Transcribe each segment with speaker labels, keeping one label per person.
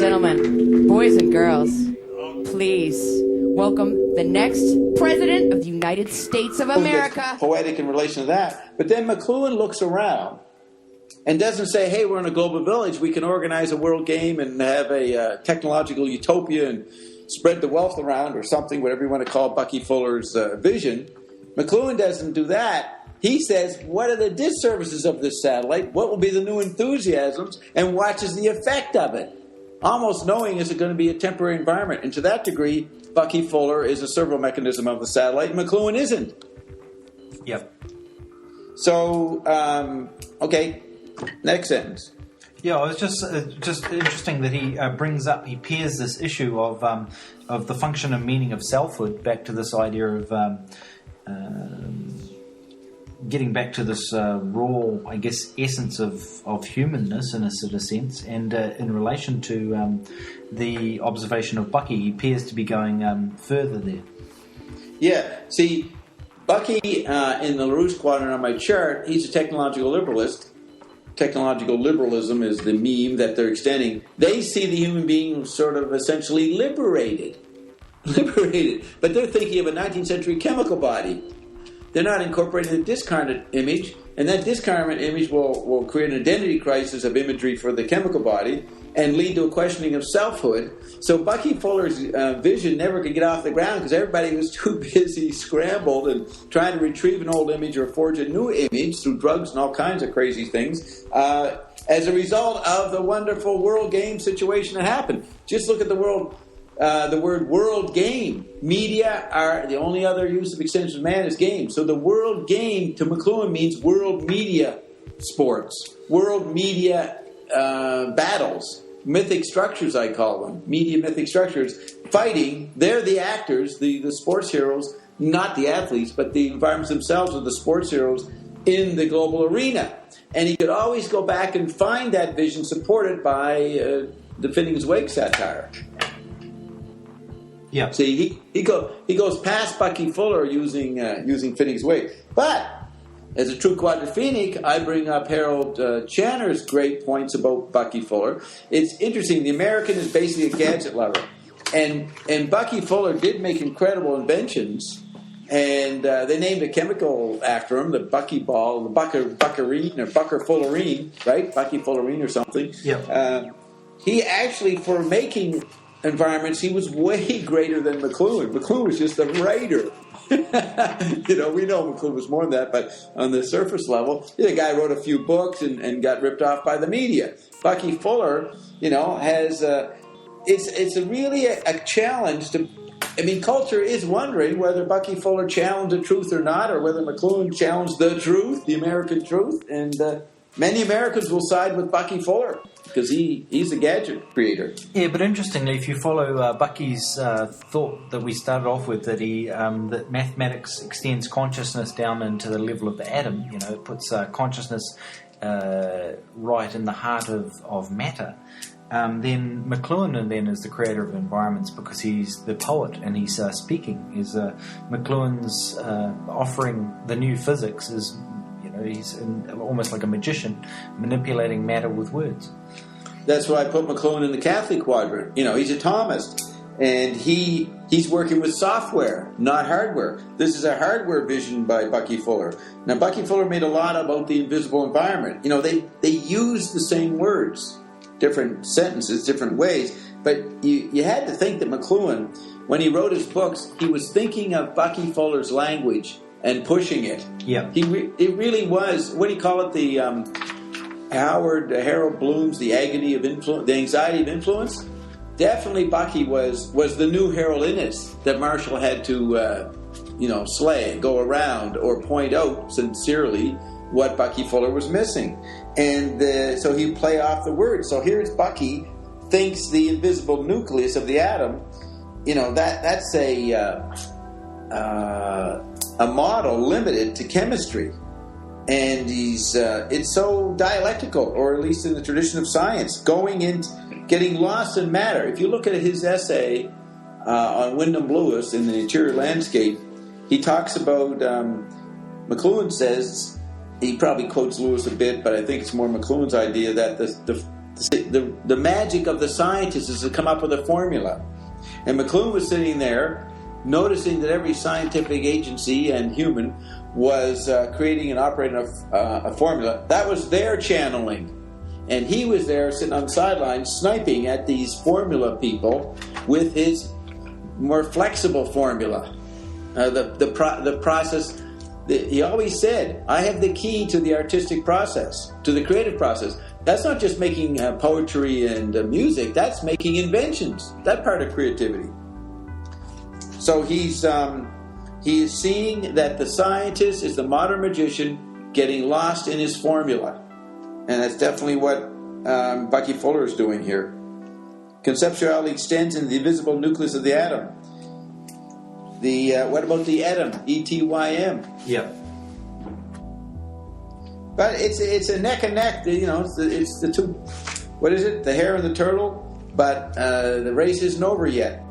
Speaker 1: gentlemen, boys and girls, please welcome the next President of the United States of America.
Speaker 2: Poetic in relation to that. But then McLuhan looks around and doesn't say, hey, we're in a global village. We can organize a world game and have a technological utopia and spread the wealth around or something, whatever you want to call Bucky Fuller's vision. McLuhan doesn't do that. He says, what are the disservices of this satellite? What will be the new enthusiasms? And watches the effect of it. Almost knowing is it going to be a temporary environment. And to that degree, Bucky Fuller is a servo mechanism of the satellite. McLuhan isn't.
Speaker 3: Yep.
Speaker 2: So, okay, next sentence.
Speaker 3: Yeah, it was just interesting that he he pairs this issue of the function and meaning of selfhood back to this idea of getting back to this raw, I guess, essence of humanness in a sort of sense, and in relation to the observation of Bucky, he appears to be going further there.
Speaker 2: Yeah, see, Bucky in the LaRouche quadrant on my chart, he's a technological liberalist. Technological liberalism is the meme that they're extending. They see the human being sort of essentially liberated, but they're thinking of a 19th century chemical body. They're not incorporating the discarnate image, and that discarnate image will create an identity crisis of imagery for the chemical body and lead to a questioning of selfhood. So Bucky Fuller's vision never could get off the ground because everybody was too busy scrambled and trying to retrieve an old image or forge a new image through drugs and all kinds of crazy things as a result of the wonderful world game situation that happened. Just look at the word world game. Media are the only other use of extension of man is game. So the world game to McLuhan means world media sports, world media battles, mythic structures, I call them. Media mythic structures. Fighting, they're the actors, the sports heroes, not the athletes, but the environments themselves are the sports heroes in the global arena. And he could always go back and find that vision supported by the Finnegan's Wake satire.
Speaker 3: Yeah.
Speaker 2: See, he goes past Bucky Fuller using Finnegan's Wake. But as a true quadrophenic, I bring up Harold Channer's great points about Bucky Fuller. It's interesting. The American is basically a gadget lover, and Bucky Fuller did make incredible inventions. And they named a chemical after him, the Bucky ball, the Buckarine or Bucker Fullerine, right? Bucky Fullerine or something.
Speaker 3: Yeah.
Speaker 2: He actually, for making environments, he was way greater than McLuhan. McLuhan was just a writer. We know McLuhan was more than that, but on the surface level, the guy wrote a few books and got ripped off by the media. Bucky Fuller, has it's really a challenge to. I mean, culture is wondering whether Bucky Fuller challenged the truth or not, or whether McLuhan challenged the truth, the American truth, and many Americans will side with Bucky Fuller because he's a gadget creator.
Speaker 3: Yeah, but interestingly, if you follow Bucky's thought that we started off with, that that mathematics extends consciousness down into the level of the atom, it puts consciousness right in the heart of matter. Then McLuhan then is the creator of environments because he's the poet and he's speaking. McLuhan's offering the new physics is, he's almost like a magician manipulating matter with words.
Speaker 2: That's why I put McLuhan in the Catholic quadrant. He's a Thomist, and he's working with software, not hardware. This is a hardware vision by Bucky Fuller. Now, Bucky Fuller made a lot about the invisible environment. They use the same words, different sentences, different ways, but you had to think that McLuhan, when he wrote his books, he was thinking of Bucky Fuller's language and pushing it.
Speaker 3: Yeah,
Speaker 2: it really was. What do you call it? The Harold Bloom's The Agony of Influence, The Anxiety of Influence. Definitely, Bucky was the new Harold Innis that Marshall had to slay, go around, or point out sincerely what Bucky Fuller was missing, and so he'd play off the words. So here's Bucky thinks the invisible nucleus of the atom. That's a model limited to chemistry, and it's so dialectical, or at least in the tradition of science, getting lost in matter. If you look at his essay on Wyndham Lewis in the Interior Landscape, he talks about McLuhan says, he probably quotes Lewis a bit, but I think it's more McLuhan's idea that the the magic of the scientist is to come up with a formula. And McLuhan was sitting there, noticing that every scientific agency and human was creating and operating a formula. That was their channeling. And he was there sitting on the sidelines sniping at these formula people with his more flexible formula. The process, he always said, I have the key to the artistic process, to the creative process. That's not just making poetry and music, that's making inventions. That part of creativity. So he is seeing that the scientist is the modern magician getting lost in his formula. And that's definitely what Bucky Fuller is doing here. Conceptuality extends into the invisible nucleus of the atom. What about the atom? E-T-Y-M.
Speaker 3: Yeah.
Speaker 2: But it's a neck and neck. It's the two. What is it? The hare and the turtle. But the race isn't over yet.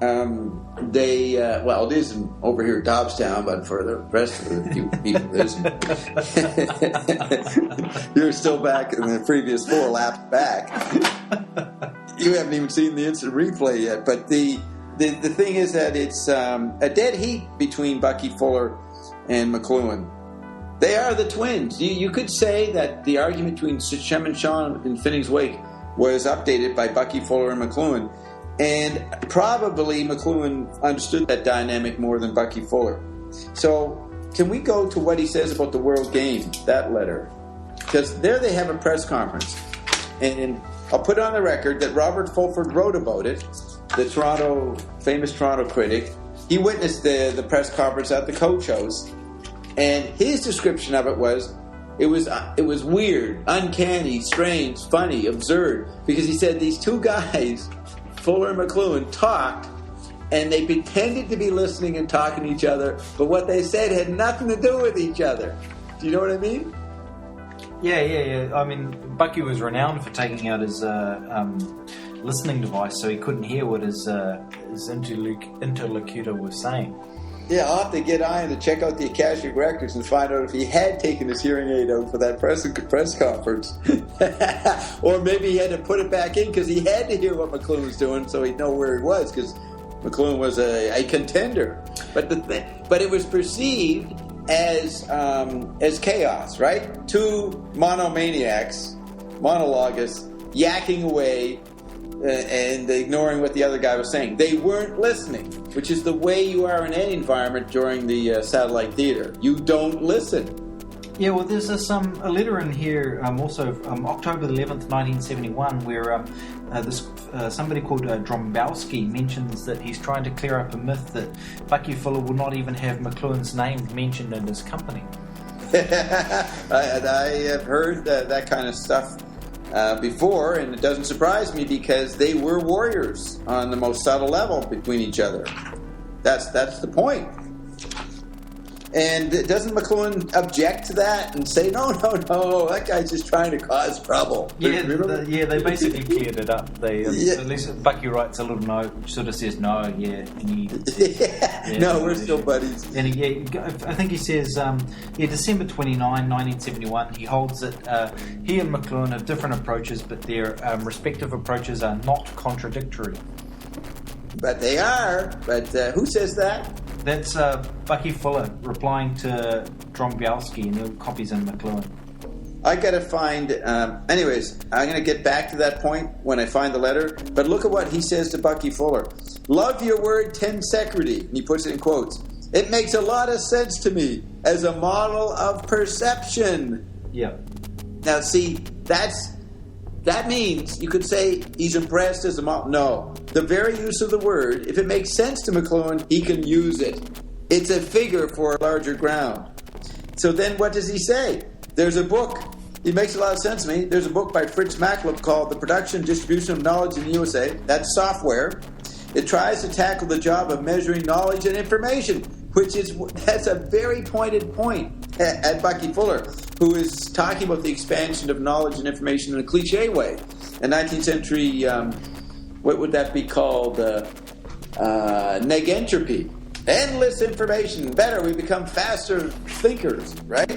Speaker 2: It isn't over here at Dobbstown, but for the rest of the people, it isn't. You're still back in the previous 4 laps back. You haven't even seen the instant replay yet. But the thing is that it's a dead heat between Bucky Fuller and McLuhan. They are the twins. You could say that the argument between Shem and Sean in Finning's Wake was updated by Bucky Fuller and McLuhan. And probably McLuhan understood that dynamic more than Bucky Fuller. So can we go to what he says about the World Game, that letter? Because there they have a press conference. And I'll put on the record that Robert Fulford wrote about it, the famous Toronto critic. He witnessed the press conference at the Coach House. And his description of it was weird, uncanny, strange, funny, absurd. Because he said these two guys, Fuller and McLuhan, talked, and they pretended to be listening and talking to each other, but what they said had nothing to do with each other. Do you know what I mean?
Speaker 3: Yeah. I mean, Bucky was renowned for taking out his listening device, so he couldn't hear what his interlocutor was saying.
Speaker 2: Yeah, I'll have to get Ian to check out the Akashic Records and find out if he had taken his hearing aid out for that press conference. Or maybe he had to put it back in because he had to hear what McLuhan was doing so he'd know where he was, because McLuhan was a contender. But it was perceived as chaos, right? Two monomaniacs, monologists, yakking away and ignoring what the other guy was saying. They weren't listening, which is the way you are in any environment during the satellite theater. You don't listen.
Speaker 3: Yeah, well, there's a letter in here also October the 11th, 1971, where somebody called Drombowski mentions that he's trying to clear up a myth that Bucky Fuller will not even have McLuhan's name mentioned in his company.
Speaker 2: I have heard that kind of stuff before, and it doesn't surprise me because they were warriors on the most subtle level between each other. That's the point. And doesn't McLuhan object to that and say, no, that guy's just trying to cause trouble?
Speaker 3: Yeah, they basically cleared it up. At least Bucky writes a little note which sort of says, no,
Speaker 2: we're still buddies.
Speaker 3: And I think he says, December 29, 1971, he holds that he and McLuhan have different approaches, but their respective approaches are not contradictory.
Speaker 2: But they are. But who says that?
Speaker 3: That's Bucky Fuller replying to Drombowski, and he'll copies in McLuhan.
Speaker 2: I got to find... anyways, I'm going to get back to that point when I find the letter. But look at what he says to Bucky Fuller. Love your word tensecrity. And he puts it in quotes. It makes a lot of sense to me as a model of perception.
Speaker 3: Yeah.
Speaker 2: Now, see, that means you could say he's impressed as a model. No. The very use of the word, if it makes sense to McLuhan, he can use it. It's a figure for a larger ground. So then what does he say? There's a book. It makes a lot of sense to me. There's a book by Fritz Macklub called The Production and Distribution of Knowledge in the USA. That's software. It tries to tackle the job of measuring knowledge and information, that's a very pointed point at Bucky Fuller, who is talking about the expansion of knowledge and information in a cliche way. A 19th century, what would that be called? Negentropy. Endless information. Better, we become faster thinkers, right?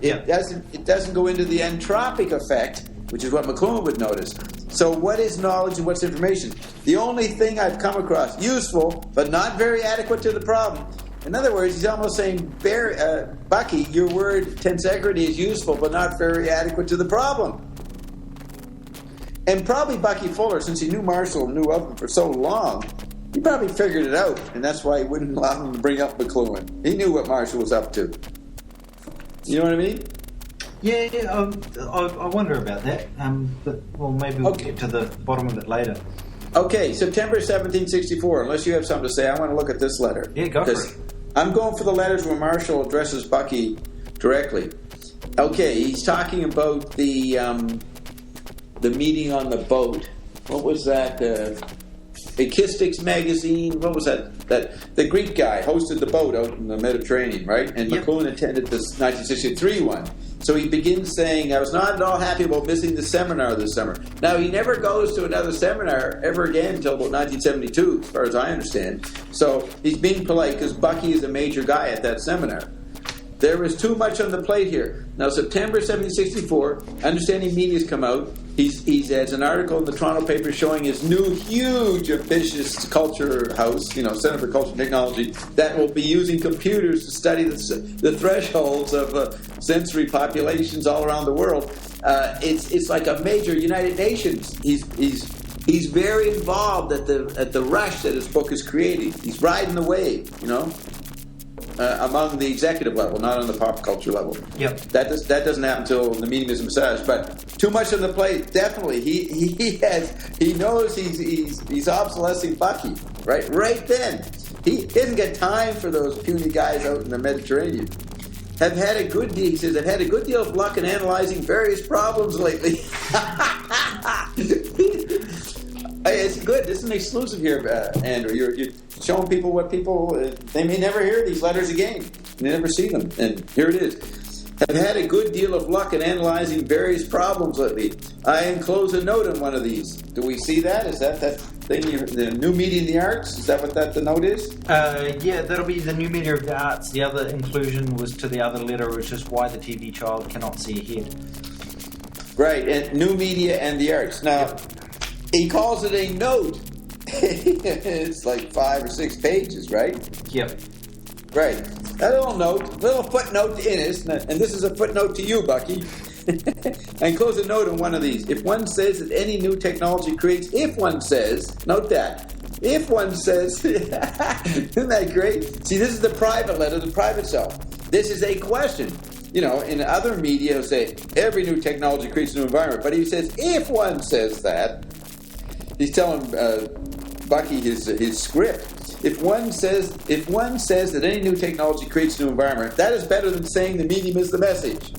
Speaker 2: It doesn't go into the entropic effect which is what McLuhan would notice. So what is knowledge and what's information? The only thing I've come across useful, but not very adequate to the problem. In other words, he's almost saying, Bucky, your word tensegrity is useful, but not very adequate to the problem. And probably Bucky Fuller, since he knew Marshall, knew of him for so long, he probably figured it out, and that's why he wouldn't allow him to bring up McLuhan. He knew what Marshall was up to. You know what I mean?
Speaker 3: Yeah, I wonder about that. But maybe we'll get to the bottom of it later.
Speaker 2: Okay, September 1764. Unless you have something to say, I want to look at this letter.
Speaker 3: Yeah, go for it.
Speaker 2: I'm going for the letters where Marshall addresses Bucky directly. Okay, he's talking about the meeting on the boat. What was that? Chiasticslide magazine. What was that? The Greek guy hosted the boat out in the Mediterranean, right? And McLuhan attended this 1963 one. So he begins saying, I was not at all happy about missing the seminar this summer. Now, he never goes to another seminar ever again until about 1972, as far as I understand. So he's being polite because Bucky is a major guy at that seminar. There is too much on the plate here. Now, September 1764, Understanding Media's come out. He has an article in the Toronto paper showing his new, huge, ambitious culture house, Center for Culture and Technology, that will be using computers to study the thresholds of sensory populations all around the world. It's like a major United Nations. He's very involved at the rush that his book is creating. He's riding the wave, among the executive level, not on the pop culture level.
Speaker 3: Yep.
Speaker 2: That doesn't happen until the meeting is massaged. But too much on the plate, definitely. He knows he's obsolescing Bucky, right? Right then. He doesn't get time for those puny guys out in the Mediterranean. He says, I've had a good deal of luck in analyzing various problems lately. It's good. This is an exclusive here, Andrew. You're showing people what they may never hear these letters again. They never see them. And here it is. I've had a good deal of luck in analyzing various problems lately. I enclose a note on one of these. Do we see that? Is that thing, the new media in the arts? Is that what the note is?
Speaker 3: Yeah, that'll be the new media of the arts. The other inclusion was to the other letter, which is why the TV child cannot see ahead. Right,
Speaker 2: and new media and the arts. Now, he calls it a note. It's like 5 or 6 pages, right?
Speaker 3: Yep.
Speaker 2: Right. That little footnote in it, and this is a footnote to you, Bucky. And close a note on one of these. If one says that any new technology creates, note that. If one says, isn't that great? See, this is the private letter, the private self. This is a question. In other media, he'll say, every new technology creates a new environment. But he says, if one says that, he's telling Bucky his script. If one says that any new technology creates a new environment, that is better than saying the medium is the message.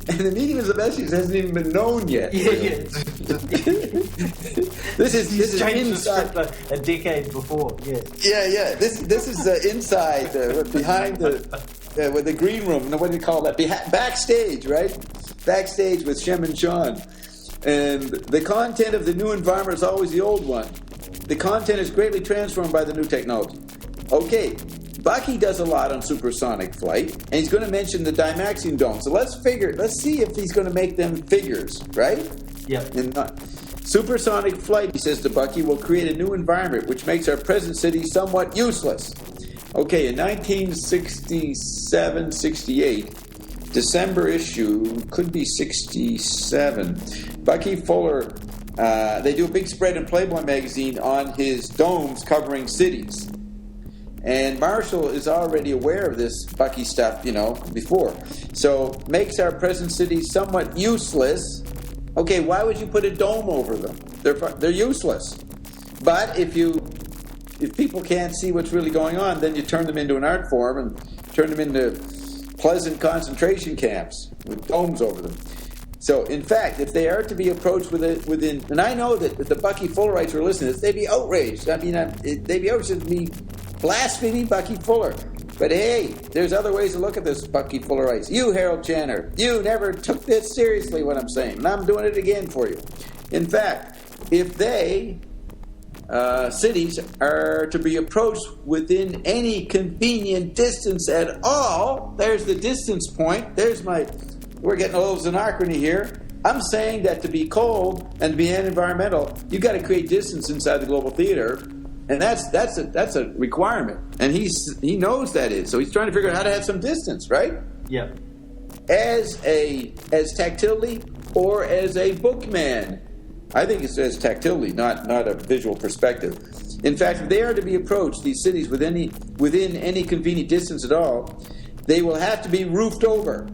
Speaker 2: And the medium is the message hasn't even been known yet.
Speaker 3: Yeah.
Speaker 2: This is inside
Speaker 3: a decade before. Yeah.
Speaker 2: Yeah. This is inside behind with the green room. What do you call that? Backstage, right? Backstage with Shem and Sean. And the content of the new environment is always the old one. The content is greatly transformed by the new technology. Okay, Bucky does a lot on supersonic flight, and he's going to mention the Dymaxion dome. So let's see if he's going to make them figures, right?
Speaker 3: Yeah.
Speaker 2: Supersonic flight, he says to Bucky, will create a new environment which makes our present city somewhat useless. Okay, in 1967-68, December issue, could be 67, Bucky Fuller, they do a big spread in Playboy magazine on his domes covering cities. And Marshall is already aware of this Bucky stuff, before. So, makes our present city somewhat useless. Okay, why would you put a dome over them? They're useless. But if people can't see what's really going on, then you turn them into an art form and turn them into pleasant concentration camps with domes over them. So, in fact, if they are to be approached within, and I know that if the Bucky Fullerites were listening, they'd be outraged. They'd be outraged to be blaspheming Bucky Fuller. But hey, there's other ways to look at this, Bucky Fullerites. You, Harold Channer, you never took this seriously, what I'm saying, and I'm doing it again for you. In fact, if cities are to be approached within any convenient distance at all, there's the distance point. We're getting a little Xenochrony here. I'm saying that to be cold and to be environmental, you've got to create distance inside the global theater, and that's a requirement. And he knows that is. So he's trying to figure out how to have some distance, right?
Speaker 3: Yeah.
Speaker 2: As tactilely or as a bookman. I think it says tactilely, not a visual perspective. In fact, if they are to be approached, these cities within any convenient distance at all, they will have to be roofed over.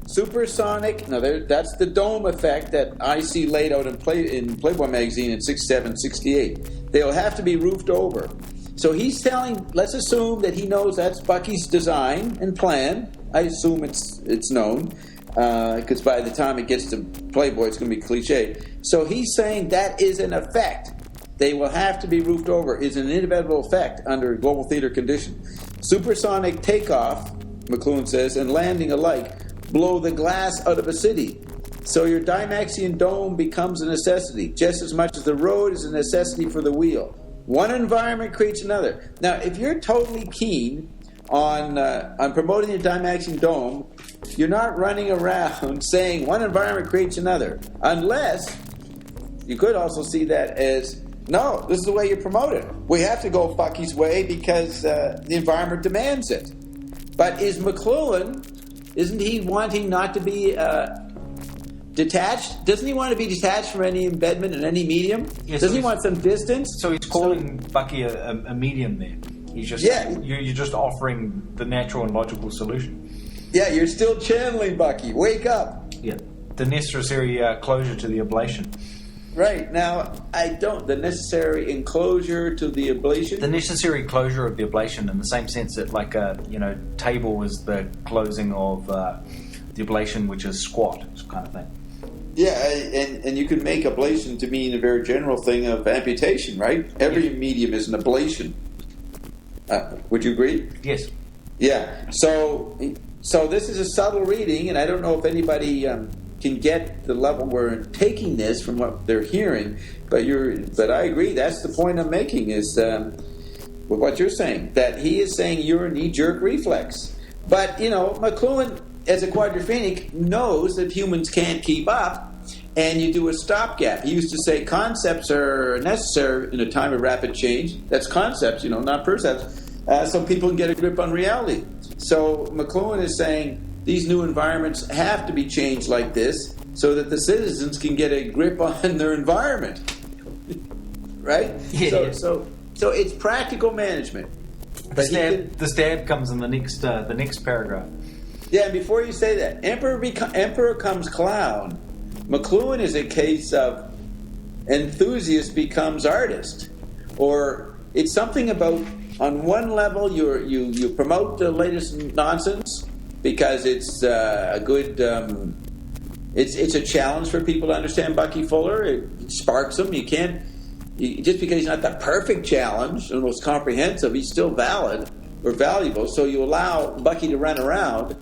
Speaker 2: Supersonic, that's the dome effect that I see laid out in Playboy magazine in 67, 68. They'll have to be roofed over. So he's telling, let's assume that he knows that's Bucky's design and plan. I assume it's known, because by the time it gets to Playboy, it's going to be cliche. So he's saying that is an effect. They will have to be roofed over, is an inevitable effect under global theater conditions. Supersonic takeoff, McLuhan says, and landing alike blow the glass out of a city. So your Dymaxion dome becomes a necessity, just as much as the road is a necessity for the wheel. One environment creates another. Now, if you're totally keen on promoting the Dymaxion dome, you're not running around saying one environment creates another. Unless, you could also see that as, no, this is the way you promote it. We have to go Bucky's way because the environment demands it. But is McLuhan, isn't he wanting not to be detached? Doesn't he want to be detached from any embedment in any medium?
Speaker 3: Yeah,
Speaker 2: Doesn't he want some distance?
Speaker 3: So he's calling Bucky a medium there. He's just you're just offering the natural and logical solution.
Speaker 2: Yeah, you're still channeling Bucky. Wake up.
Speaker 3: Yeah, the necessary closure to the ablation.
Speaker 2: Right. Now, the necessary enclosure to the ablation?
Speaker 3: The necessary closure of the ablation in the same sense that, like, table is the closing of the ablation, which is squat, kind of thing.
Speaker 2: Yeah, and you can make ablation to mean a very general thing of amputation, right? Every medium is an ablation. Would you agree?
Speaker 3: Yes.
Speaker 2: Yeah. So this is a subtle reading, and I don't know if anybody can get the level we're taking this from what they're hearing, but I agree. That's the point I'm making is with what you're saying, that he is saying you're a knee-jerk reflex. But McLuhan, as a quadrophenic, knows that humans can't keep up, and you do a stopgap. He used to say concepts are necessary in a time of rapid change. That's concepts, not percepts, so people can get a grip on reality. So McLuhan is saying these new environments have to be changed like this so that the citizens can get a grip on their environment. Right?
Speaker 3: Yeah.
Speaker 2: So it's practical management.
Speaker 3: The stab comes in the next paragraph.
Speaker 2: Yeah, and before you say that, Emperor comes clown. McLuhan is a case of enthusiast becomes artist. Or it's something about, on one level, you promote the latest nonsense because it's a good... It's a challenge for people to understand Bucky Fuller. It sparks them. You can't... just because he's not the perfect challenge, the most comprehensive, he's still valid or valuable. So you allow Bucky to run around,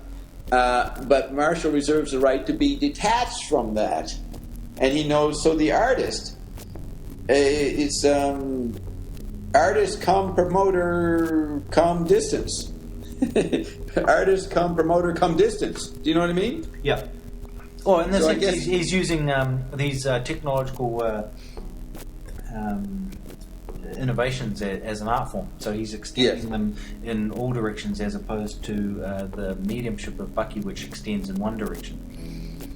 Speaker 2: but Marshall reserves the right to be detached from that. And he knows, so the artist, it's artist come promoter come distance. Artist come promoter come distance. Do you know what I mean?
Speaker 3: Yeah. Well, in this
Speaker 2: So
Speaker 3: sense, he's using these technological innovations as an art form. So he's extending them in all directions as opposed to the mediumship of Bucky, which extends in one direction.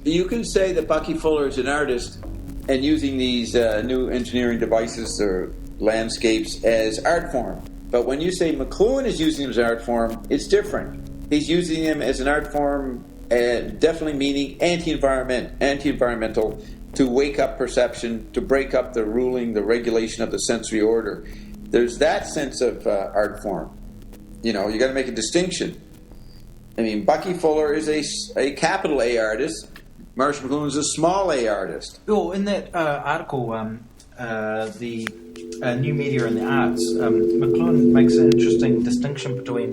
Speaker 2: You can say that Bucky Fuller is an artist and using these new engineering devices or landscapes as art form. But when you say McLuhan is using them as art form, it's different. He's using them as an art form, definitely meaning anti-environmental, to wake up perception, to break up the ruling, the regulation of the sensory order. There's that sense of art form. You got to make a distinction. I mean, Bucky Fuller is a capital A artist. Marshall McLuhan is a small A artist.
Speaker 3: Oh, in that article, the new media and the arts, McLuhan makes an interesting distinction between